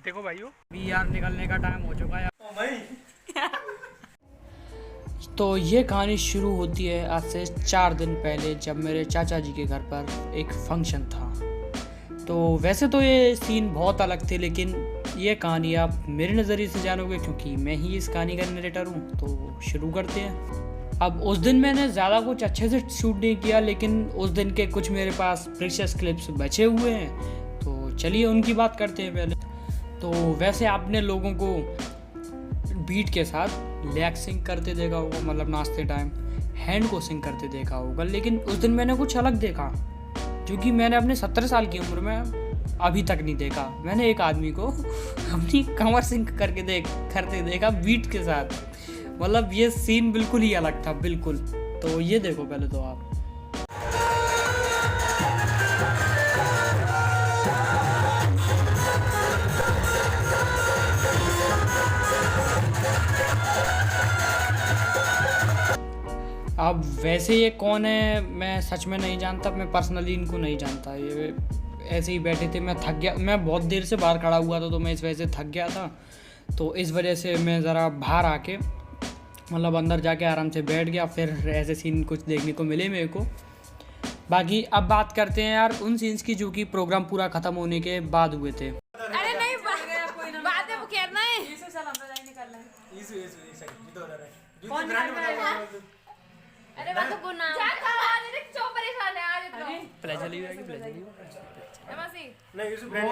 देखो भाइयों, अभी यार निकलने का टाइम हो चुका है भाई। तो ये कहानी शुरू होती है आज से 4 दिन पहले, जब मेरे चाचा जी के घर पर एक फंक्शन था। तो वैसे तो ये सीन बहुत अलग थे, लेकिन ये कहानी आप मेरे नज़रिए से जानोगे क्योंकि मैं ही इस कहानी का नरेटर हूँ। तो शुरू करते हैं। अब उस दिन मैंने ज़्यादा कुछ अच्छे से शूट नहीं किया, लेकिन उस दिन के कुछ मेरे पास प्रीशियस क्लिप्स बचे हुए हैं। तो चलिए उनकी बात करते हैं पहले। तो वैसे आपने लोगों को बीट के साथ लेग सिंग करते देखा होगा, मतलब नाचते टाइम हैंड को सिंग करते देखा होगा, लेकिन उस दिन मैंने कुछ अलग देखा जो कि मैंने अपने 17 साल की उम्र में अभी तक नहीं देखा। मैंने एक आदमी को अपनी कमर सिंग करते देखा बीट के साथ। मतलब ये सीन बिल्कुल ही अलग था, बिल्कुल। तो ये देखो पहले तो आप। अब वैसे ये कौन है मैं सच में नहीं जानता, मैं पर्सनली इनको नहीं जानता। ये ऐसे ही बैठे थे, मैं थक गया, मैं बहुत देर से बाहर खड़ा हुआ था, तो मैं इस वजह से थक गया था। तो इस वजह से मैं ज़रा बाहर आके, मतलब अंदर जाके आराम से बैठ गया। फिर ऐसे सीन कुछ देखने को मिले मेरे को। बाकी अब बात करते हैं यार उन सीन्स की जो कि प्रोग्राम पूरा ख़त्म होने के बाद हुए थे। अरे नहीं बात है, वो कहना है अरे बात तो गुना जा रे चो परेशान है आज तो प्लेजली होगी प्लेजली मौसी नहीं यूसुफ ब्रांड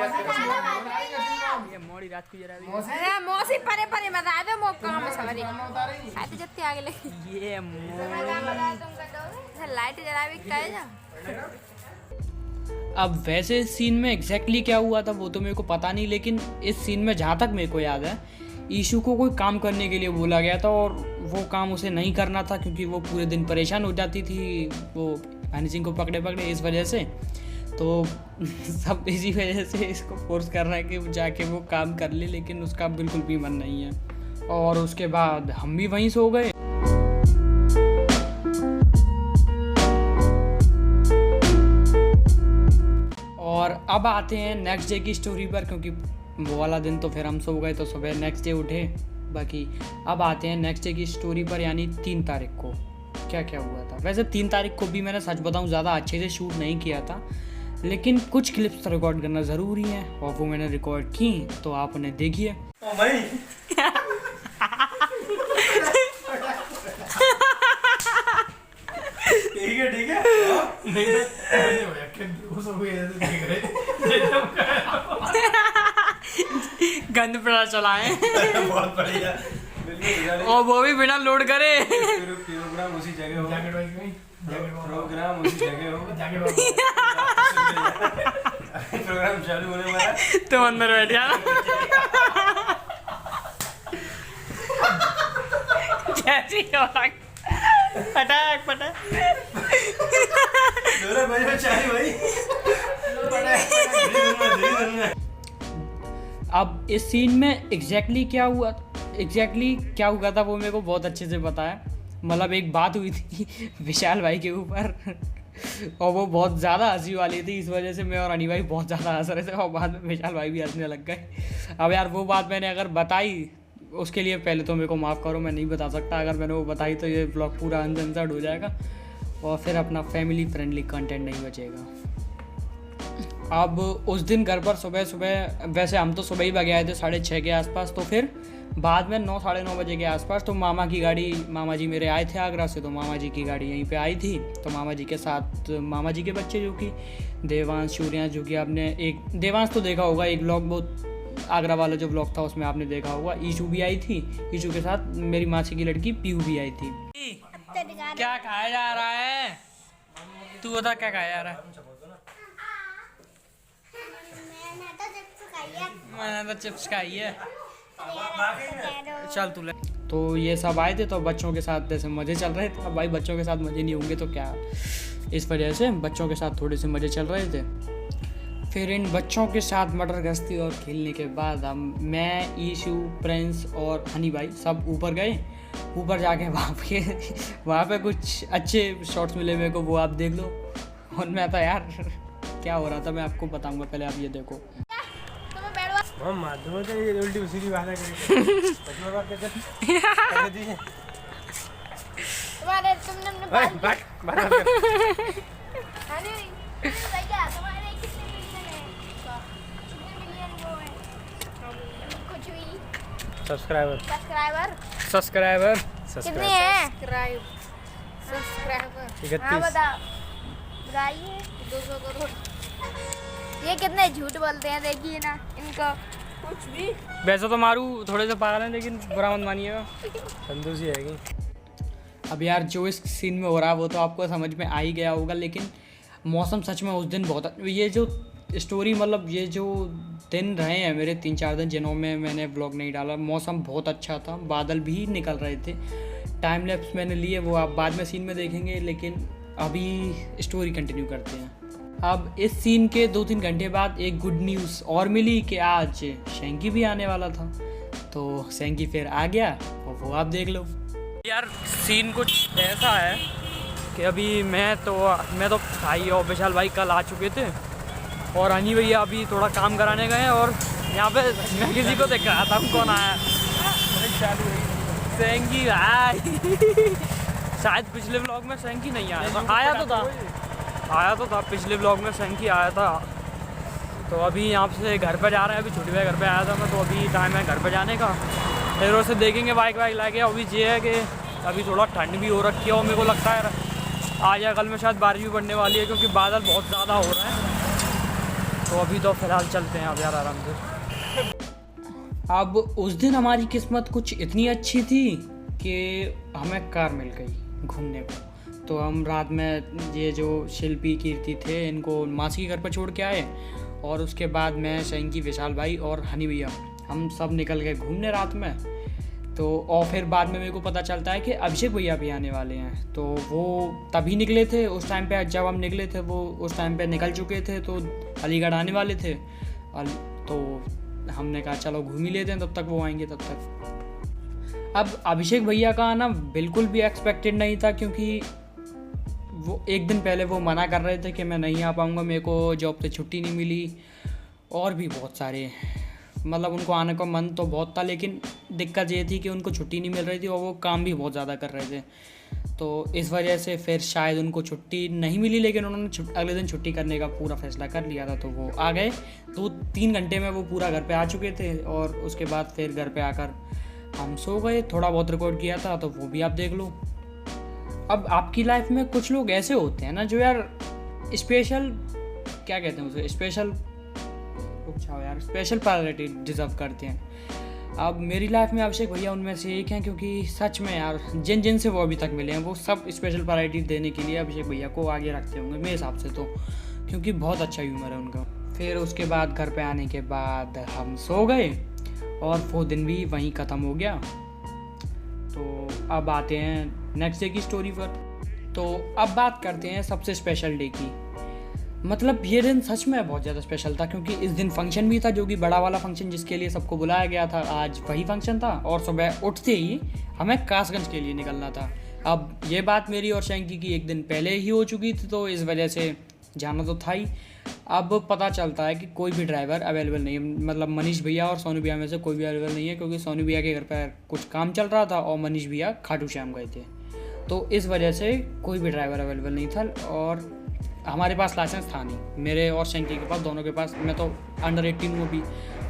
ये मोड़ी रात को जरा अरे मौसी परे परे बता दो मो काम सवारी आते जत्ते आगे लगी ये लाइट जला भी कहे जा। अब वैसे सीन में एग्जैक्टली क्या हुआ था वो तो मेरे को पता नहीं, लेकिन इस सीन में जहाँ तक मेरे को याद है, ईशू को कोई काम करने के लिए बोला गया था और वो काम उसे नहीं करना था क्योंकि वो पूरे दिन परेशान हो जाती थी वो हनी सिंह को पकड़े इस वजह से। तो सब इसी वजह से इसको फोर्स कर रहा है कि जाके वो काम कर ले, लेकिन उसका बिल्कुल भी मन नहीं है। और उसके बाद हम भी वहीं सो गए। और अब आते हैं नेक्स्ट डे की स्टोरी पर, क्योंकि वो वाला दिन तो फिर हम सो गए तो सुबह नेक्स्ट डे उठे। बाकी अब आते हैं नेक्स्ट डे की स्टोरी पर, यानी 3 तारीख को क्या क्या हुआ था। वैसे 3 तारीख को भी मैंने सच बताऊं ज़्यादा अच्छे से शूट नहीं किया था, लेकिन कुछ क्लिप्स रिकॉर्ड करना ज़रूरी है और वो मैंने रिकॉर्ड की, तो आप उन्हें देखिए। ठीक है गंद पड़ा चलाएं बहुत बढ़िया और वो भी बिना लोड करे। प्रोग्राम उसी जगह हो, प्रोग्राम उसी जगह हो, प्रोग्राम चालू होने वाला है, तुम अंदर बैठ जाना। कैसी पटाख पटाख अब इस सीन में एग्जैक्टली क्या हुआ था वो मेरे को बहुत अच्छे से पता है। मतलब एक बात हुई थी विशाल भाई के ऊपर और वो बहुत ज़्यादा हंसी वाली थी, इस वजह से मैं और अनी भाई बहुत ज़्यादा हंस रहे थे और बाद में विशाल भाई भी हंसने लग गए। अब यार वो बात मैंने अगर बताई उसके लिए पहले तो मेरे को माफ़ करो, मैं नहीं बता सकता। अगर मैंने वो बताई तो ये ब्लॉग पूरा अनसेंसर्ड हो जाएगा और फिर अपना फैमिली फ्रेंडली कंटेंट नहीं बचेगा। अब उस दिन घर पर सुबह वैसे हम तो सुबह ही भाग आए थे 6:30 के आसपास, तो फिर बाद में 9 साढ़े 9 बजे के आसपास तो मामा जी मेरे आए थे आगरा से, तो मामा जी की गाड़ी यहीं पे आई थी। तो मामा जी के साथ मामा जी के बच्चे जो कि देवांश सूर्यांश, जो कि आपने एक देवांश तो देखा होगा, एक ब्लॉग बहुत आगरा वाला जो ब्लॉग था उसमें आपने देखा होगा। ईशू भी आई थी, ईशू के साथ मेरी मासी की लड़की पीयू भी आई थी। क्या खाया जा रहा है तू बता, क्या खाया जा रहा है? मैंने तो चिप्स खाई है। चल तू ले। तो ये सब आए थे तो बच्चों के साथ जैसे मज़े चल रहे थे। अब भाई बच्चों के साथ मज़े नहीं होंगे तो क्या, इस वजह से बच्चों के साथ थोड़े से मज़े चल रहे थे। फिर इन बच्चों के साथ मटर गश्ती और खेलने के बाद मैं, ईशू, प्रिंस और हनी भाई सब ऊपर गए। ऊपर जाके वहाँ पे कुछ अच्छे शॉट्स मिले मेरे को, वो आप देख लो। और मैं तो यार क्या हो रहा था मैं आपको बताऊंगा, पहले आप ये देखो। हम माध्यम से ये उल्टी सीधी बात करेंगे पहली बार कहते दी तुम्हारे तुमने बात अरे भैया तुम्हारे कितने मिलियन है? कितने मिलियन वो है कुछ भी सब्सक्राइबर सब्सक्राइबर कितने सब्सक्राइबर हैं? सब्सक्राइबर 31 हाँ बताओ बताइए 200 करोड़। ये कितने झूठ बोलते हैं देखिए ना इनको कुछ भी। वैसे तो मारू थोड़े से पागल हैं लेकिन बुरा मत मानिएगा। संतोषी है अब यार जो इस सीन में हो रहा है वो तो आपको समझ में आ ही गया होगा, लेकिन मौसम सच में उस दिन बहुत ये जो स्टोरी मतलब ये जो दिन रहे हैं मेरे 3-4 दिन जिनों में मैंने व्लॉग नहीं डाला, मौसम बहुत अच्छा था, बादल भी निकल रहे थे। टाइम लैप्स मैंने लिए वो आप बाद में सीन में देखेंगे, लेकिन अभी स्टोरी कंटिन्यू करते हैं। अब इस सीन के 2-3 घंटे बाद एक गुड न्यूज़ और मिली कि आज शेंकी भी आने वाला था, तो शेंकी फिर आ गया और वो आप देख लो। यार सीन कुछ ऐसा है कि अभी मैं तो भाई और विशाल भाई कल आ चुके थे और हनी भैया अभी थोड़ा काम कराने गए और यहाँ पे मैं किसी को देख रहा था कौन आया, शेंकी भाई शायद पिछले व्लॉग में शेंकी नहीं आया था, आया तो था पिछले व्लॉग में शेंकी आया था। तो अभी यहाँ से घर पर जा रहे हैं, अभी छोटी भाई घर पे आया था मैं, तो अभी टाइम है घर पे जाने का, फिर उसे देखेंगे बाइक वाइक लाके। अभी ये है कि अभी थोड़ा ठंड भी हो रखी है और मेरे को लगता है आज या कल में शायद बारिश भी पड़ने वाली है क्योंकि बादल बहुत ज़्यादा हो रहे हैं। तो अभी तो फ़िलहाल चलते हैं अब यार आराम से। अब उस दिन हमारी किस्मत कुछ इतनी अच्छी थी कि हमें कार मिल गई घूमने को, तो हम रात में ये जो शिल्पी कीर्ति थे इनको मासी के घर पर छोड़ के आए और उसके बाद मैं शेंकी विशाल भाई और हनी भैया हम सब निकल गए घूमने रात में। तो और फिर बाद में मेरे को पता चलता है कि अभिषेक भैया भी आने वाले हैं, तो वो तभी निकले थे उस टाइम पे, जब हम निकले थे वो उस टाइम पे निकल चुके थे, तो अलीगढ़ आने वाले थे। तो हमने कहा चलो घूम ही लेते हैं, तब तक वो आएंगे तब तक। अब अभिषेक भैया का आना बिल्कुल भी एक्सपेक्टेड नहीं था क्योंकि वो एक दिन पहले वो मना कर रहे थे कि मैं नहीं आ पाऊँगा, मेरे को जॉब से छुट्टी नहीं मिली और भी बहुत सारे मतलब उनको आने का मन तो बहुत था, लेकिन दिक्कत ये थी कि उनको छुट्टी नहीं मिल रही थी और वो काम भी बहुत ज़्यादा कर रहे थे। तो इस वजह से फिर शायद उनको छुट्टी नहीं मिली, लेकिन उन्होंने अगले दिन छुट्टी करने का पूरा फैसला कर लिया था, तो वो आ गए। 2-3 घंटे में वो पूरा घर पे आ चुके थे और उसके बाद फिर घर पे आकर हम सो गए। थोड़ा बहुत रिकॉर्ड किया था तो वो भी आप देख लो। अब आपकी लाइफ में कुछ लोग ऐसे होते हैं ना जो यार स्पेशल, क्या कहते हैं उसे, स्पेशल प्रायोरिटी डिज़र्व करते हैं। अब मेरी लाइफ में अभिषेक भैया उनमें से एक हैं, क्योंकि सच में यार जिन से वो अभी तक मिले हैं वो सब स्पेशल प्रायोरिटी देने के लिए अभिषेक भैया को आगे रखते होंगे मेरे हिसाब से, तो क्योंकि बहुत अच्छा ह्यूमर है उनका। फिर उसके बाद घर पे आने के बाद हम सो गए और वो दिन भी वहीं ख़त्म हो गया। तो अब आते हैं नेक्स्ट डे की स्टोरी पर। तो अब बात करते हैं सबसे स्पेशल डे की। मतलब ये दिन सच में बहुत ज़्यादा स्पेशल था क्योंकि इस दिन फंक्शन भी था, जो कि बड़ा वाला फंक्शन जिसके लिए सबको बुलाया गया था, आज वही फंक्शन था और सुबह उठते ही हमें कासगंज के लिए निकलना था। अब ये बात मेरी और शेंकी की एक दिन पहले ही हो चुकी थी, तो इस वजह से जाना तो था ही। अब पता चलता है कि कोई भी ड्राइवर अवेलेबल नहीं है, मतलब मनीष भैया और सोनू भैया में से कोई भी अवेलेबल नहीं है, क्योंकि सोनू भैया के घर पर कुछ काम चल रहा था और मनीष भैया खाटू श्याम गए थे, तो इस वजह से कोई भी ड्राइवर अवेलेबल नहीं था और हमारे पास लाइसेंस था नहीं, मेरे और शेंकी के पास, दोनों के पास। मैं तो अंडर 18 हूँ भी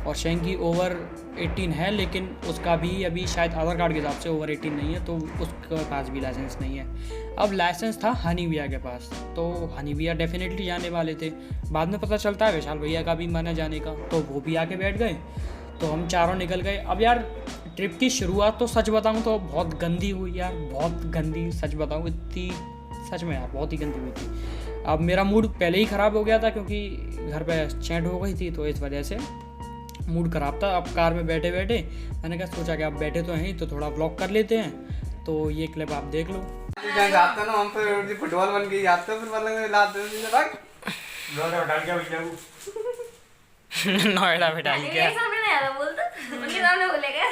और शेंकी ओवर 18 है, लेकिन उसका भी अभी शायद आधार कार्ड के हिसाब से ओवर 18 नहीं है, तो उसके पास भी लाइसेंस नहीं है। अब लाइसेंस था हनी भैया के पास, तो हनी भैया डेफिनेटली जाने वाले थे। बाद में पता चलता है विशाल भैया का भी मन है जाने का, तो वो भी आके बैठ गए, तो हम चारों निकल गए। अब यार ट्रिप की शुरुआत तो सच बताऊँ तो बहुत गंदी हुई यार, बहुत गंदी, सच बताऊँ इतनी, सच में यार बहुत ही गंदी हुई थी। अब मेरा मूड पहले ही ख़राब हो गया था क्योंकि घर पे चैट हो गई थी, तो इस वजह से मूड ख़राब था। अब कार में बैठे बैठे मैंने क्या सोचा कि आप बैठे तो हैं ही, तो थोड़ा व्लॉग कर लेते हैं, तो ये क्लिप आप देख लो। जाता ना हम तो फुटबॉल बन के जाते हैं, फिर मतलब लाते हैं नोएडा में डाल के सामने नहीं आया बोल तो उनके सामने बोलेगा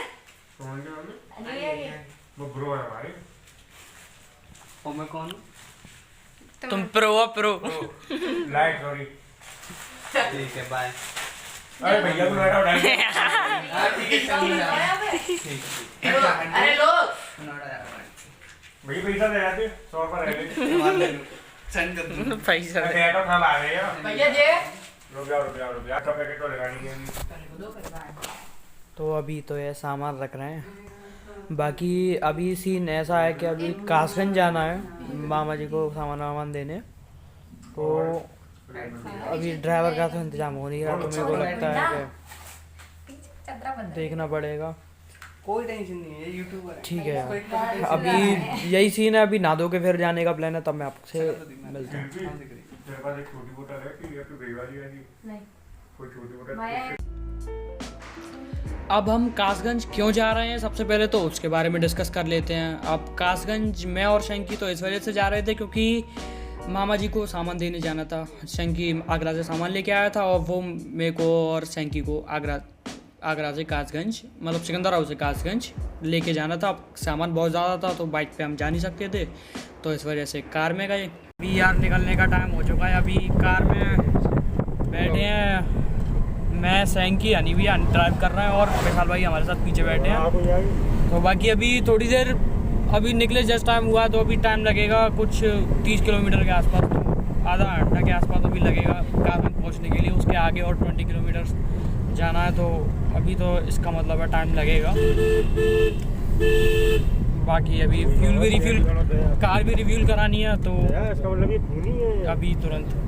वो ब्रो है भाई। और मैं कौन? तुम प्रो लाइट सॉरी। ठीक है बाय। अरे भैया तू बैठा उठा अरे लो भाई पैसा दे आते 100 रुपए रह गए पैसा ऑटो खा ला गए भैया जे रुक जाओ का पैकेट तो लगानी है तो अभी तो ये सामान रख रहे हैं। बाकी अभी सीन ऐसा है कि अभी कासगंज जाना है मामा जी को सामान देने, तो अभी ड्राइवर का तो इंतजाम हो नहीं रहा, तो मेरे को लगता है कि देखना पड़ेगा। कोई टेंशन नहीं है, यूट्यूबर है। ठीक है यार, अभी यही सीन है, अभी नहा के फिर जाने का प्लान है, तब मैं आपसे मिलता हूँ। तेरे पास एक छोटी बोतल है कि ये तो गई वाली है नहीं कोई छोटी बोतल अब हम कासगंज क्यों जा रहे हैं, सबसे पहले तो उसके बारे में डिस्कस कर लेते हैं। अब कासगंज मैं और शंकी तो इस वजह से जा रहे थे क्योंकि मामा जी को सामान देने जाना था। शंकी आगरा से सामान लेके आया था और वो मेरे को और शंकी को आगरा से कासगंज, मतलब सिकंदराबाद से कासगंज लेके जाना था। अब सामान बहुत ज़्यादा था तो बाइक पे हम जा नहीं सकते थे, तो इस वजह से कार में गए। अभी यार निकलने का टाइम हो चुका है, अभी कार में बैठे हैं मैं, शंकी, हनी भी ड्राइव कर रहे हैं और विशाल भाई हमारे साथ पीछे बैठे हैं। तो बाकी अभी थोड़ी देर अभी निकले जस्ट टाइम हुआ, तो अभी टाइम लगेगा कुछ 30 किलोमीटर के आसपास, तो आधा घंटा के आसपास अभी लगेगा कासगंज पहुंचने के लिए। उसके आगे और 20 किलोमीटर जाना है, तो अभी तो इसका मतलब है टाइम लगेगा। बाकी अभी फ्यूल भी रिफ्यूल, कार भी रिफ्यूल करानी है, तो इसका मतलब ये खूनी है अभी तुरंत।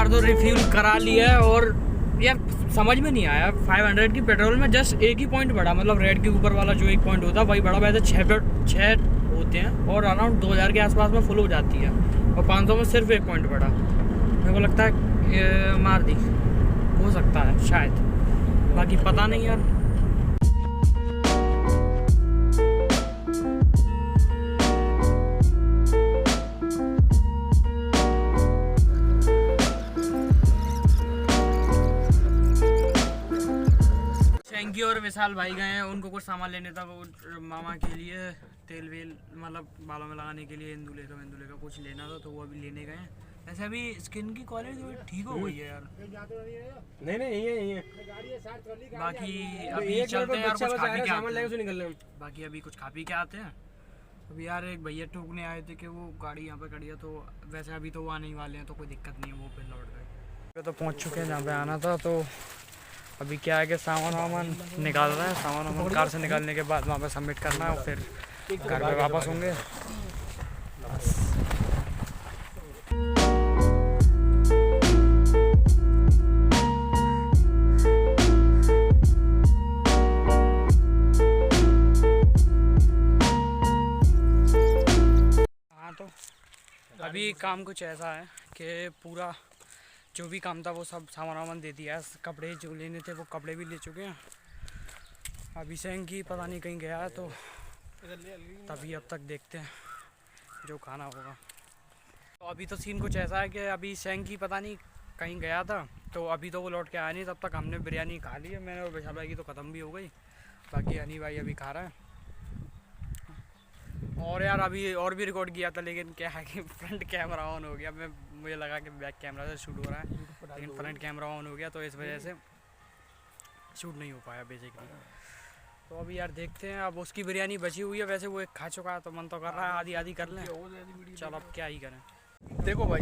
तो रिफ्यूल करा लिया है और यार समझ में नहीं आया 500 की पेट्रोल में जस्ट एक ही पॉइंट बढ़ा, मतलब रेड के ऊपर वाला जो एक पॉइंट होता है वही बड़ा, वैसे 6 होते हैं और अराउंड 2000 के आसपास में फुल हो जाती है, और 500 में सिर्फ एक पॉइंट बढ़ा। मेरे को लगता है मार दी, हो सकता है शायद, बाकी पता नहीं यार। शंकी और विशाल भाई गए हैं, उनको कुछ सामान लेने था, वो मामा के लिए तेल वेल, मतलब बालों में लगाने के लिए इंदुले का कुछ लेना था, तो वो अभी लेने गए हैं। वैसे अभी स्किन की क्वालिटी ठीक हो गई है यार। नहीं ये बाकी अभी चलते हैं यार, कुछ खा पी के आते हैं। बाकी अभी कुछ खा पी के आते हैं। अभी यार एक भैया ठोकने आए थे कि वो गाड़ी यहाँ पे खड़ी है, तो वैसे अभी तो वो आने ही वाले हैं, तो कोई दिक्कत नहीं है, वो फिर लौट गए। तो पहुँच चुके हैं जहाँ पे आना था, तो अभी क्या है कि सामान निकाल रहे हैं। सामान कार से निकालने के बाद वहाँ पे सबमिट करना है और फिर घर पे वापस होंगे। हाँ, तो अभी काम कुछ ऐसा है कि पूरा जो भी काम था वो सब सामान दे दिया है। कपड़े जो लेने थे वो कपड़े भी ले चुके हैं। अभी शंकी पता नहीं कहीं गया है, तो तभी अब तक देखते हैं जो खाना होगा। तो अभी तो सीन कुछ ऐसा है कि अभी शंकी पता नहीं कहीं गया था, तो अभी तो वो लौट के आया नहीं, तब तक हमने बिरयानी खा ली है। मैंने और विशाल भाई की तो ख़त्म भी हो गई, बाकी हनी भाई अभी खा रहा है। और यार अभी और भी रिकॉर्ड किया था, लेकिन क्या है कि फ्रंट कैमरा ऑन हो गया। मुझे लगा कि बैक कैमरा से शूट हो रहा है, लेकिन फ्रंट कैमरा ऑन हो गया, तो इस वजह से शूट नहीं हो पाया बेसिकली। तो अभी यार देखते हैं, अब उसकी बिरयानी बची हुई है, वैसे वो एक खा चुका है, तो मन तो कर रहा है आधी आधी कर लें। चलो अब क्या ही करें। देखो भाई,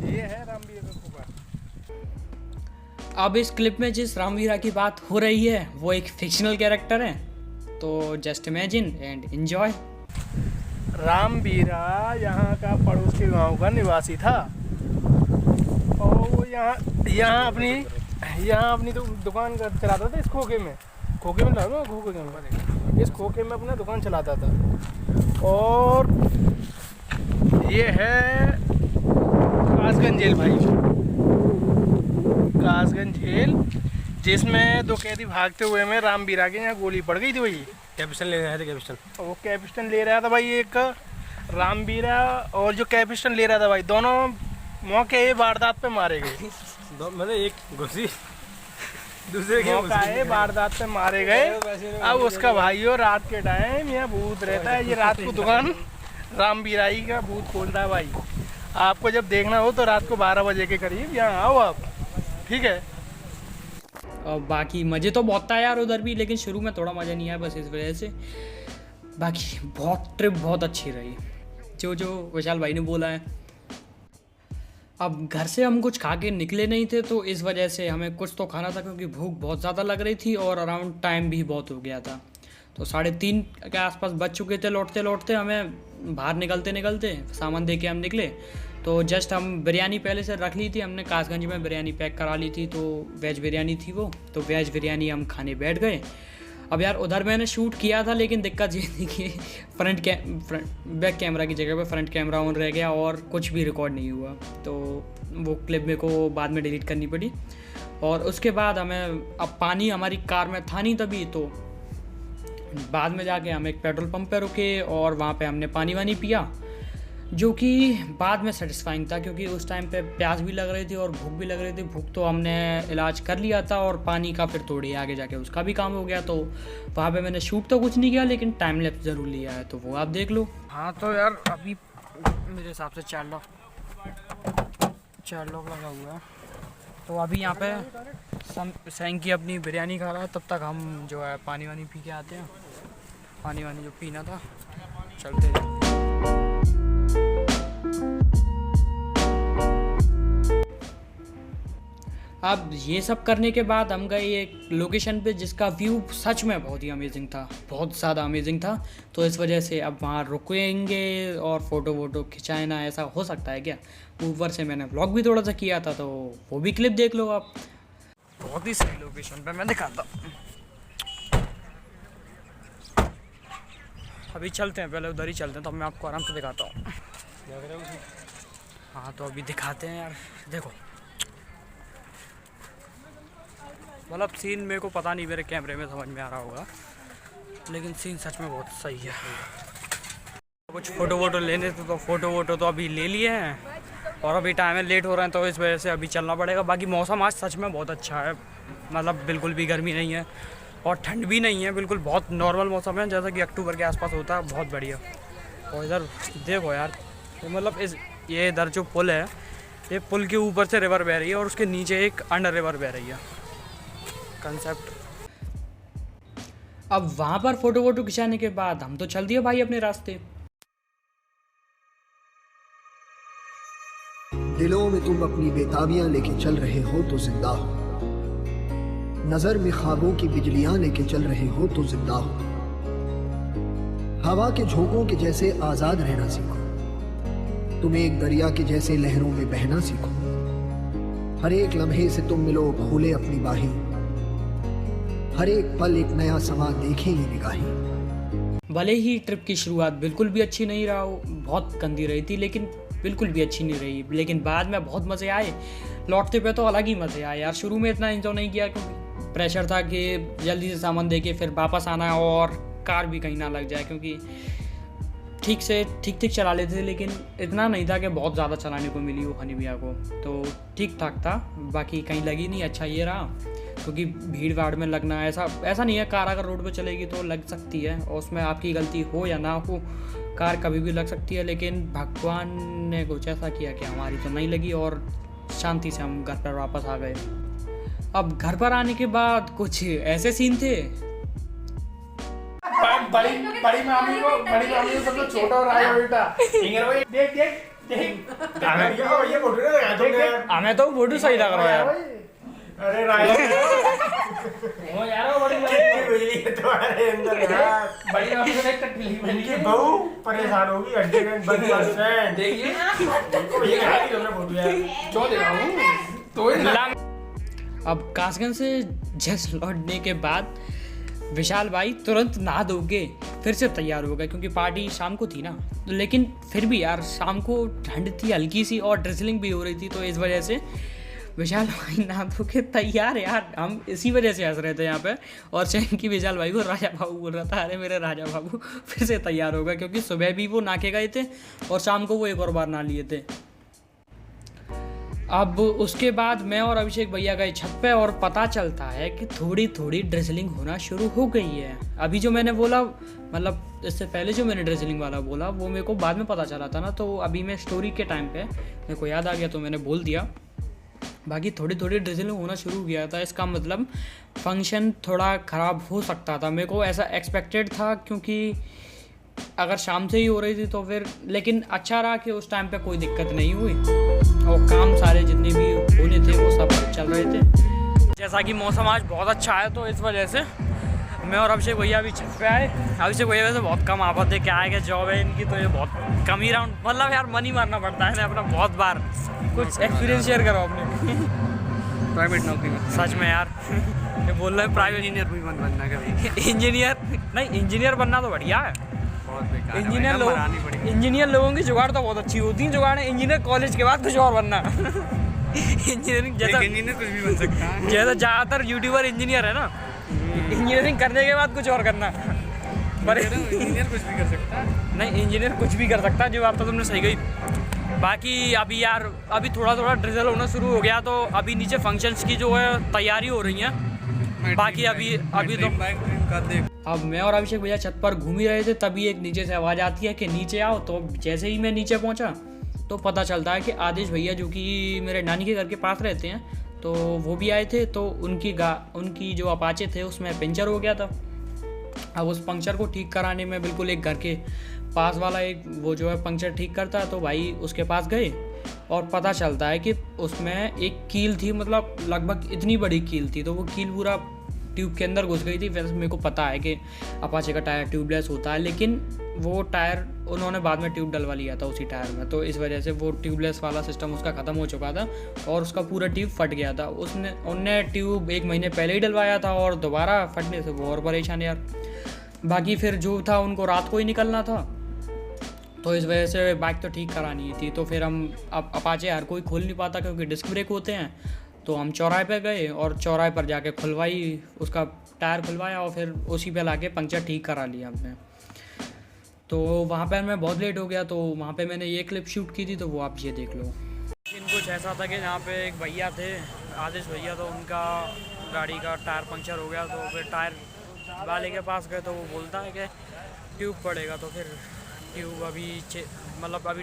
ये है रामवीर का कुकर। अब इस क्लिप में जिस रामवीरा की बात हो रही है वो एक फिक्शनल कैरेक्टर है, तो जस्ट इमेजिन एंड एंजॉय। रामवीरा यहाँ का पड़ोस के गांव का निवासी था, और वो यहाँ अपनी तो दुकान चलाता था। इस खोखे में इस खोखे में अपना दुकान चलाता था। और ये है कासगंज जेल भाई, कासगंज जेल, जिसमें 2 कैदी भागते हुए में रामवीरा के यहाँ गोली पड़ गई थी। वही कैपिस्टन ले रहा था, वो कैपिस्टन ले रहा था भाई, एक रामवीरा और जो कैपिस्टन ले रहा था भाई, दोनों मौके वारदात पे मारे गए। मतलब एक घुसी दूसरे के मौका है, वारदात पे मारे गए। अब उसका भाई हो रात के टाइम यहाँ भूत रहता है, ये रात को दुकान राम बीराई का भूत खोलता है भाई। आपको जब देखना हो तो रात को 12 बजे के करीब यहाँ आओ आप, ठीक है। और बाकी मज़े तो बहुत था यार उधर भी, लेकिन शुरू में थोड़ा मज़ा नहीं आया बस इस वजह से। बाकी बहुत ट्रिप बहुत अच्छी रही, जो विशाल भाई ने बोला है। अब घर से हम कुछ खा के निकले नहीं थे, तो इस वजह से हमें कुछ तो खाना था, क्योंकि भूख बहुत ज़्यादा लग रही थी और अराउंड टाइम भी बहुत हो गया था। तो 3:30 के आसपास बज चुके थे लौटते लौटते हमें। बाहर निकलते सामान दे के हम निकले, तो जस्ट हम बिरयानी पहले से रख ली थी हमने, कासगंज में बिरयानी पैक करा ली थी, तो वेज बिरयानी थी वो, तो वेज बिरयानी हम खाने बैठ गए। अब यार उधर मैंने शूट किया था, लेकिन दिक्कत ये थी कि बैक कैमरा की जगह पे फ्रंट कैमरा ऑन रह गया और कुछ भी रिकॉर्ड नहीं हुआ, तो वो क्लिप मेरे को बाद में डिलीट करनी पड़ी। और उसके बाद हमें, अब पानी हमारी कार में था नहीं तभी, तो बाद में जाके हम एक पेट्रोल पंप पे रुके और वहाँ पे हमने पानी वानी पिया, जो कि बाद में सेटिस्फाइंग था, क्योंकि उस टाइम पे प्यास भी लग रही थी और भूख भी लग रही थी। भूख तो हमने इलाज कर लिया था और पानी का फिर थोड़ी आगे जाके उसका भी काम हो गया, तो वहाँ पे मैंने शूट तो कुछ नहीं किया, लेकिन टाइम लैप्स ज़रूर लिया है, तो वो आप देख लो। हाँ तो यार अभी मेरे हिसाब से 4 लॉक लगा हुआ है, तो अभी यहाँ पे सैंग की अपनी बिरयानी खा रहा है, तब तक हम जो है पानी वानी पी के आते हैं। पानी वानी जो पीना था, चलते हैं। अब ये सब करने के बाद हम गए एक लोकेशन पे जिसका व्यू सच में बहुत ही अमेजिंग था, बहुत ज़्यादा अमेजिंग था, तो इस वजह से अब वहाँ रुकेंगे और फ़ोटो वोटो खिंचाए ना, ऐसा हो सकता है क्या। ऊपर से मैंने व्लॉग भी थोड़ा सा किया था, तो वो भी क्लिप देख लो आप। बहुत ही सही लोकेशन पे मैं दिखाता हूँ। अभी चलते हैं, पहले उधर ही चलते हैं, तो मैं आपको आराम से दिखाता हूँ। हाँ तो अभी दिखाते हैं यार, देखो मतलब सीन मेरे को पता नहीं मेरे कैमरे में समझ में आ रहा होगा, लेकिन सीन सच में बहुत सही है। कुछ फ़ोटो वोटो लेने थे, तो फ़ोटो वोटो तो अभी ले लिए हैं, और अभी टाइम है, लेट हो रहे हैं, तो इस वजह से अभी चलना पड़ेगा। बाकी मौसम आज सच में बहुत अच्छा है, मतलब बिल्कुल भी गर्मी नहीं है और ठंड भी नहीं है, बिल्कुल बहुत नॉर्मल मौसम है, जैसा कि अक्टूबर के आसपास होता है, बहुत बढ़िया। और इधर देखो यार, मतलब ये इधर जो पुल है, ये पुल के ऊपर से रिवर बह रही है और उसके नीचे एक अंडर रिवर बह रही है, कंसेप्ट। अब वहाँ पर फ़ोटो वोटो खिंचाने के बाद हम तो चल दिए भाई अपने रास्ते। दिलों में तुम अपनी बेताबियां लेके चल रहे हो तो जिंदा हो, नजर में ख्वाबों की बिजलियां लेके चल रहे हो तो जिंदा हो। हवा के झोंकों के जैसे आजाद रहना सीखो, तुम एक दरिया के जैसे लहरों में बहना सीखो। हर एक लम्हे से तुम मिलो खोले अपनी बाहें, हर एक पल एक नया समा देखें ये निगाहें। भले ही ट्रिप की शुरुआत बिल्कुल भी अच्छी नहीं रहा हो, बहुत गंदी रही थी, लेकिन बिल्कुल भी अच्छी नहीं रही, लेकिन बाद में बहुत मज़े आए। लौटते पे तो अलग ही मज़े आए यार। शुरू में इतना एंजॉय नहीं किया क्योंकि प्रेशर था कि जल्दी से सामान दे के फिर वापस आना है और कार भी कहीं ना लग जाए, क्योंकि ठीक चला लेते थे, लेकिन इतना नहीं था कि बहुत ज़्यादा चलाने को मिली हो हनी भैया को, तो ठीक ठाक था। बाकी कहीं लगी नहीं, अच्छा ये रहा, क्योंकि भीड़ भाड़ में लगना ऐसा नहीं है। कार अगर रोड पे चलेगी तो लग सकती है, और उसमें आपकी गलती हो या ना हो, कार कभी भी लग सकती है, लेकिन भगवान ने कुछ ऐसा किया कि हमारी तो नहीं लगी और शांति से हम घर पर वापस आ गए। अब घर पर आने के बाद कुछ ऐसे सीन थे। बड़ी मामी को सबसे छोटा और आया बेटा देख हमें तो फोटो सही लग रहा है यार। अरे राय वो यार बड़ी बिजली है तुम्हारे अंदर यार। बड़ी मामी को देख इनकी बहू परेशान होगी 100% देखिए ये क्या की तुमने फोटो यार जो दे रहा हूं तो। अब कासगंज से जस्ट लौटने के बाद विशाल भाई तुरंत नहा धो के फिर से तैयार हो गए, क्योंकि पार्टी शाम को थी ना, लेकिन फिर भी यार शाम को ठंड थी हल्की सी और ड्रिजलिंग भी हो रही थी, तो इस वजह से विशाल भाई नहा धो के तैयार। यार हम इसी वजह से हंस रहे थे यहाँ पे, और चैन की विशाल भाई को राजा बाबू बोल रहा था, अरे मेरे राजा बाबू फिर से तैयार हो गए, क्योंकि सुबह भी वो नहा के गए थे और शाम को वो एक और बार नहा लिए थे। अब उसके बाद मैं और अभिषेक भैया गए छत पे और पता चलता है कि थोड़ी थोड़ी ड्रिजलिंग होना शुरू हो गई है। अभी जो मैंने बोला, मतलब इससे पहले जो मैंने ड्रिजलिंग वाला बोला वो मेरे को बाद में पता चला था ना, तो अभी मैं स्टोरी के टाइम पे मेरे को याद आ गया तो मैंने बोल दिया। बाकी थोड़ी थोड़ी ड्रिजलिंग होना शुरू हो गया था, इसका मतलब फंक्शन थोड़ा ख़राब हो सकता था। मेरे को ऐसा एक्सपेक्टेड था, क्योंकि अगर शाम से ही हो रही थी तो फिर, लेकिन अच्छा रहा कि उस टाइम पे कोई दिक्कत नहीं हुई और काम सारे जितने भी होने थे वो सब चल रहे थे। जैसा कि मौसम आज बहुत अच्छा है तो इस वजह से मैं और अभिषेक भैया भी छत पे आए। अभिषेक भैया वैसे बहुत कम आ पाते, क्या है कि जॉब है इनकी तो ये बहुत कम ही राउंड, मतलब यार मन ही मारना पड़ता है ना अपना बहुत बार। कुछ एक्सपीरियंस शेयर करो अपने प्राइवेट नौकरी में। सच में यार ये बोल रहे हैं प्राइवेट इंजीनियर भी मत बनना कभी। इंजीनियर नहीं, इंजीनियर बनना तो बढ़िया है। बहुत बेकार है, इंजीनियर नंबर आनी पड़ेगी। इंजीनियर लोगों की जुगाड़ तो बहुत अच्छी होती है, जुगाड़ इंजीनियर कॉलेज के बाद कुछ और बनना। इंजीनियरिंग जैसा इंजीनियर कुछ भी बन सकता है, जैसा ज़्यादातर यूट्यूबर इंजीनियर है ना, इंजीनियरिंग करने के बाद कुछ और करना। पर इंजीनियर कुछ भी कर सकता है। नहीं, इंजीनियर कुछ भी कर सकता है, जो बात तो तुमने सही कही। बाकी अभी यार अभी थोड़ा थोड़ा ड्रिजल होना शुरू हो गया, तो अभी नीचे फंक्शंस की जो है तैयारी हो रही है। बाकी अभी तो अब मैं और अभिषेक भैया छत पर घूम ही रहे थे, तभी एक नीचे से आवाज़ आती है कि नीचे आओ। तो जैसे ही मैं नीचे पहुंचा तो पता चलता है कि आदेश भैया जो कि मेरे नानी के घर के पास रहते हैं, तो वो भी आए थे। तो उनकी जो अपाचे थे उसमें पंचर हो गया था। अब उस पंचर को ठीक कराने में बिल्कुल एक घर के पास वाला एक वो जो है पंचर ठीक करता है, तो भाई उसके पास गए और पता चलता है कि उसमें एक कील थी, मतलब लगभग इतनी बड़ी कील थी। तो वो कील पूरा ट्यूब के अंदर घुस गई थी। वैसे मेरे को पता है कि अपाचे का टायर ट्यूबलेस होता है, लेकिन वो टायर उन्होंने बाद में ट्यूब डलवा लिया था उसी टायर में, तो इस वजह से वो ट्यूबलेस वाला सिस्टम उसका ख़त्म हो चुका था और उसका पूरा ट्यूब फट गया था। उनने ट्यूब 1 महीने पहले ही डलवाया था और दोबारा फटने से वो और परेशान यार। बाकी फिर जो था उनको रात को ही निकलना था, तो इस वजह से बाइक तो ठीक करानी थी। तो फिर हम अब अपाचे हर कोई खोल नहीं पाता क्योंकि डिस्क ब्रेक होते हैं, तो हम चौराहे पे गए और चौराहे पर जाके खुलवाई, उसका टायर खुलवाया और फिर उसी पे लाके पंचर ठीक करा लिया हमने। तो वहाँ पर मैं बहुत लेट हो गया, तो वहाँ पे मैंने ये क्लिप शूट की थी, तो वो आप ये देख लो। लेकिन कुछ ऐसा था कि यहाँ पे एक भैया थे, आदेश भैया, तो उनका गाड़ी का टायर पंचर हो गया। तो फिर टायर वाले के पास गए तो वो बोलता है कि ट्यूब पड़ेगा। तो फिर ट्यूब अभी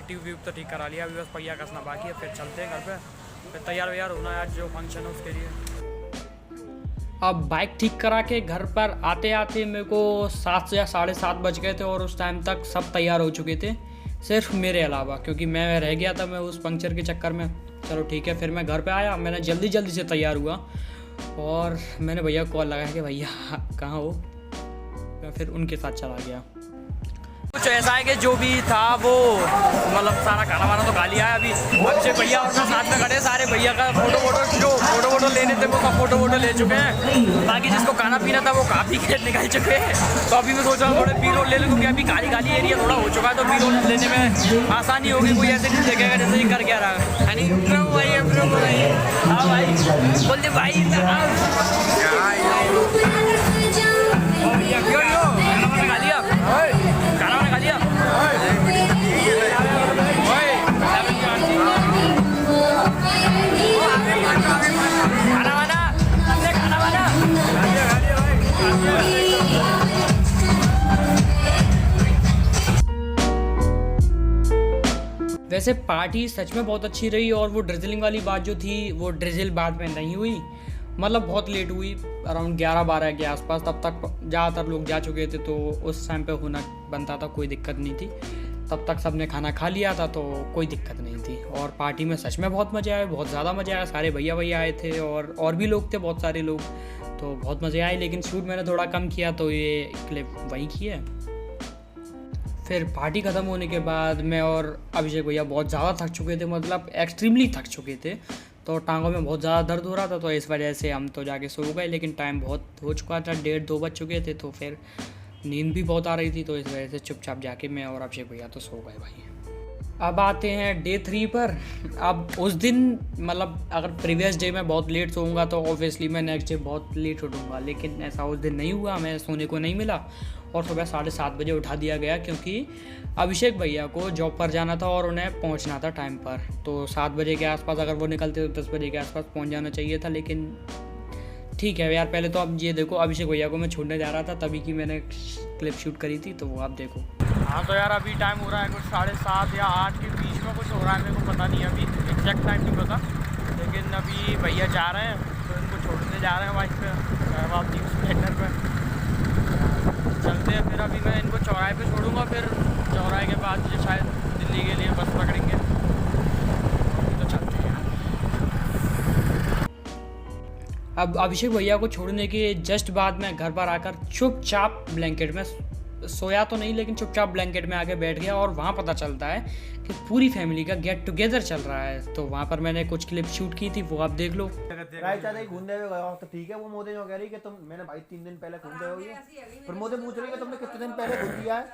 ट्यूब तो ठीक करा लिया, अभी बस पहिया कसना बाकी है, फिर चलते हैं घर पे, फिर तैयार होना है आज जो फंक्शन है उसके लिए। अब बाइक ठीक करा के घर पर आते आते मेरे को 7 या 7:30 बज गए थे और उस टाइम तक सब तैयार हो चुके थे, सिर्फ मेरे अलावा, क्योंकि मैं रह गया था मैं उस पंक्चर के चक्कर में। चलो ठीक है, फिर मैं घर पे आया, मैंने जल्दी से तैयार हुआ और मैंने भैया को कॉल लगाया कि भैया कहाँ हो। मैं फिर उनके साथ चला गया। कुछ ऐसा है कि जो भी था वो मतलब सारा खाना वाना तो खा लिया है। अभी अच्छे भैया और साथ में खड़े, सारे भैया का फोटो लेने थे वो सब फोटो ले चुके हैं। बाकी जिसको खाना पीना था वो काफ़ी खेल निकाल चुके हैं। तो अभी मैं सोच रहा हूँ थोड़े बी रोल ले लूँ, क्योंकि अभी खाली एरिया थोड़ा हो चुका है, तो बी रोल लेने में आसानी होगी। कोई ऐसे नहीं देखेगा जैसे ही कर क्या रहा है नहीं। हाँ भाई बोलते भाई खाना खा लिया वैसे पार्टी सच में बहुत अच्छी रही और वो ड्रिजलिंग वाली बात जो थी वो ड्रिजल बाद में नहीं हुई, मतलब बहुत लेट हुई, अराउंड 11-12 के आसपास। तब तक ज़्यादातर लोग जा चुके थे, तो उस टाइम पे होना बनता था, कोई दिक्कत नहीं थी। तब तक सबने खाना खा लिया था, तो कोई दिक्कत नहीं थी। और पार्टी में सच में बहुत मज़े आए, बहुत ज़्यादा मज़े आया। सारे भैया आए थे और भी लोग थे, बहुत सारे लोग, तो बहुत मज़े आए। लेकिन शूट मैंने थोड़ा कम किया, तो ये क्लिप वहीं की है। फिर पार्टी ख़त्म होने के बाद मैं और अभिषेक भैया बहुत ज़्यादा थक चुके थे, मतलब एक्सट्रीमली थक चुके थे, तो टांगों में बहुत ज़्यादा दर्द हो रहा था। तो इस वजह से हम तो जाके सो गए, लेकिन टाइम बहुत हो चुका था, 1:30-2 बज चुके थे, तो फिर नींद भी बहुत आ रही थी। तो इस वजह से चुपचाप जाके मैं और अभिषेक भैया तो सो गए भाई। अब आते हैं डे 3 पर। अब उस दिन मतलब अगर प्रीवियस डे में बहुत लेट सोऊंगा तो ऑब्वियसली मैं नेक्स्ट डे बहुत लेट उठूँगा, लेकिन ऐसा उस दिन नहीं हुआ, मैं सोने को नहीं मिला और सुबह 7:30 बजे उठा दिया गया क्योंकि अभिषेक भैया को जॉब पर जाना था और उन्हें पहुंचना था टाइम पर। तो 7 बजे के आसपास अगर वो निकलते तो 10 बजे के आसपास पहुंच जाना चाहिए था, लेकिन ठीक है यार। पहले तो अब ये देखो, अभिषेक भैया को मैं छोड़ने जा रहा था तभी की मैंने क्लिप शूट करी थी, तो वो आप देखो। हाँ तो यार अभी टाइम हो रहा है कुछ 7:30 या 8 के बीच में कुछ हो रहा है, मेरे को पता नहीं, अभी एग्जैक्ट टाइम नहीं पता। लेकिन अभी भैया जा रहे हैं तो इनको छोड़ने जा रहे हैं बाइक पे, वापसी स्प्लेंडर पर चलते हैं। फिर अभी मैं इनको चौराहे पे छोड़ूंगा, फिर चौराहे के बाद शायद दिल्ली के लिए बस पकड़ेंगे, तो चलते हैं। अब अभिषेक भैया को छोड़ने के जस्ट बाद मैं घर पर आकर चुपचाप ब्लैंकेट में सोया तो नहीं, लेकिन चुपचाप ब्लैंकेट में आके बैठ गया और वहाँ पता चलता है कि पूरी फैमिली का गेट टुगेदर चल रहा है। तो वहाँ पर मैंने कुछ क्लिप शूट की थी, वो आप देख लो। रायचा घूमने हुए गया तो ठीक है। वो मोदी जो कह रही कि तुम, मैंने भाई 3 दिन पहले घूमते हो गए, पर मोदी पूछ रही कि तुमने कितने दिन पहले घूम दिया है।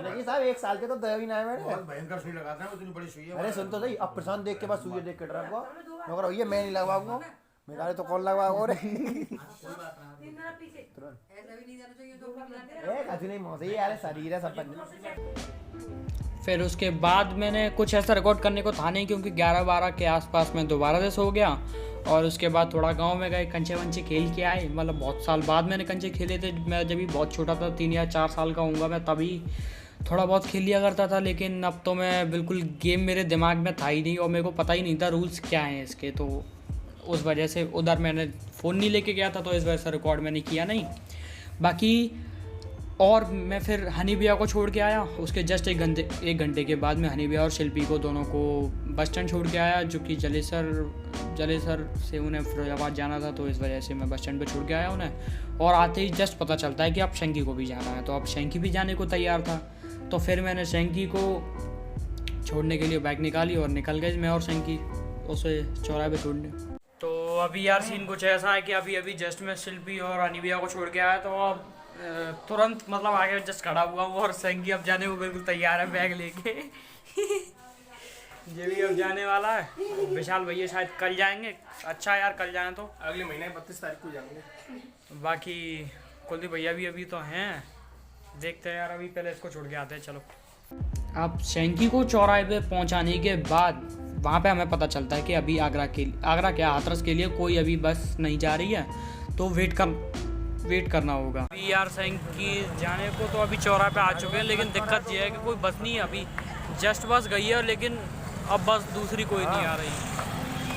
नहीं साहब 1 साल के तो दया भी ना है मैंने। भयंकर सुई लगाता है, उतनी बड़ी सुई है। अरे सुन तो सही, अब प्रशांत देख के बाद सुई देख के डरा को मगर भैया मैं नहीं लगवाऊंगा, मेरा तो कौन लगवाओ रे। फिर उसके बाद मैंने कुछ ऐसा रिकॉर्ड करने को था नहीं क्योंकि 11-12 के आसपास मैं दोबारा से सो गया। और उसके बाद थोड़ा गांव में गए, कंचे वंचे खेल के आए। मतलब बहुत साल बाद मैंने कंचे खेले थे, मैं जब भी बहुत छोटा था, 3 या 4 साल का होऊंगा मैं, तभी थोड़ा बहुत खेल लिया करता था। लेकिन अब तो मैं बिल्कुल, गेम मेरे दिमाग में था ही नहीं और मेरे को पता ही नहीं था रूल्स क्या हैं इसके। तो उस वजह से उधर मैंने फ़ोन नहीं लेके गया था, तो इस वजह से रिकॉर्ड मैंने किया नहीं। बाकी और मैं फिर हनी भैया को छोड़ के आया। उसके जस्ट 1 घंटे के बाद मैं हनी भैया और शिल्पी को दोनों को बस स्टैंड छोड़ के आया, जो कि जलेसर से उन्हें फिरोजाबाद जाना था, तो इस वजह से मैं बस स्टैंड पे छोड़ के आया उन्हें। और आते ही जस्ट पता चलता है कि अब शंकी को भी जाना है, तो अब शंकी भी जाने को तैयार था। तो फिर मैंने शंकी को छोड़ने के लिए बाइक निकाली और निकल गए मैं और शंकी उसे चौराहे पे छोड़ने। तो अभी यार सीन कुछ ऐसा है कि अभी जस्ट मैं शिल्पी और हनी भैया को छोड़ के आया, तो अब तुरंत मतलब आगे जस्ट खड़ा हुआ हूँ और शंकी अब जाने को बिल्कुल तैयार है बैग लेके। ये भी अब जाने वाला है। विशाल भैया शायद कल जाएंगे। अच्छा यार कल जाएं तो अगले महीने 32 तारीख को जाएंगे। बाकी कुलदीप भैया भी अभी तो हैं, देखते हैं यार। अभी पहले इसको छोड़ के आते हैं, चलो। अब शंकी को चौराहे पे पहुंचाने के बाद वहाँ पे हमें पता चलता है कि अभी आगरा क्या हाथरस के लिए कोई अभी बस नहीं जा रही है, तो वेट करना होगा। अभी यार शंकी जाने को तो अभी चौराहे पे आ चुके हैं, लेकिन दिक्कत ये है कि कोई बस नहीं है। अभी जस्ट बस गई है, लेकिन अब बस दूसरी कोई नहीं आ रही।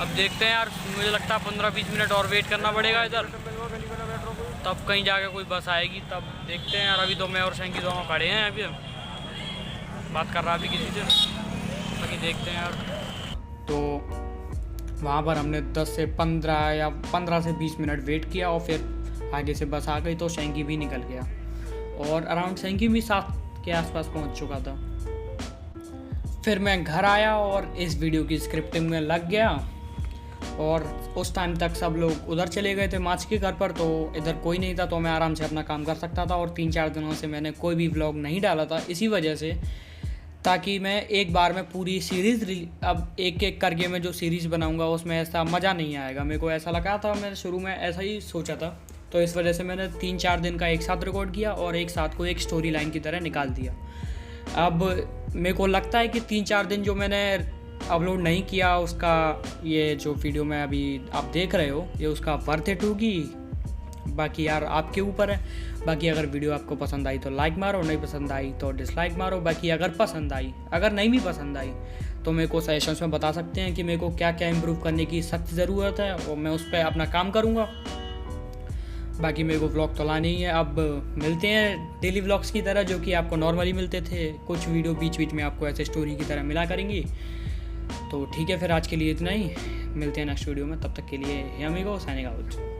अब देखते हैं यार, मुझे लगता है 15-20 मिनट और वेट करना पड़ेगा इधर, तब कहीं जाके कोई बस आएगी, तब देखते हैं यार। अभी तो मैं और शंकी दोनों खड़े हैं, अभी बात कर रहा अभी किसी से, बाकी देखते हैं यार। तो वहाँ पर हमने 10 से 15 या 15 से 20 मिनट वेट किया और फिर आगे से बस आ गई, तो शंकी भी निकल गया और अराउंड शंकी भी 7 के आसपास पहुँच चुका था। फिर मैं घर आया और इस वीडियो की स्क्रिप्टिंग में लग गया, और उस टाइम तक सब लोग उधर चले गए थे माच के घर पर, तो इधर कोई नहीं था, तो मैं आराम से अपना काम कर सकता था। और 3-4 दिनों से मैंने कोई भी व्लॉग नहीं डाला था, इसी वजह से, ताकि मैं एक बार में पूरी सीरीज़, अब एक करके मैं जो सीरीज़ बनाऊंगा उसमें ऐसा मज़ा नहीं आएगा। मेरे को ऐसा लगा था, मैंने शुरू में ऐसा ही सोचा था, तो इस वजह से मैंने 3-4 दिन का एक साथ रिकॉर्ड किया और एक साथ को एक स्टोरी लाइन की तरह निकाल दिया। अब मेरे को लगता है कि 3-4 दिन जो मैंने अपलोड नहीं किया, उसका ये जो वीडियो मैं अभी आप देख रहे हो, ये उसका वर्थ इट होगी। बाकी यार आपके ऊपर है। बाकी अगर वीडियो आपको पसंद आई तो लाइक मारो, नहीं पसंद आई तो डिसलाइक मारो। बाकी अगर पसंद आई, अगर नहीं भी पसंद आई, तो मेरे को सजेशंस में बता सकते हैं कि मेरे को क्या क्या इम्प्रूव करने की सख्त ज़रूरत है, और मैं उस पर अपना काम करूँगा। बाकी मेरे को व्लॉग तो लाने ही है। अब मिलते हैं डेली व्लॉग्स की तरह, जो कि आपको नॉर्मली मिलते थे। कुछ वीडियो बीच बीच में आपको ऐसे स्टोरी की तरह मिला करेंगी। तो ठीक है, फिर आज के लिए इतना ही। मिलते हैं नेक्स्ट वीडियो में, तब तक के लिए हे अमीगो, साइनिंग आउट।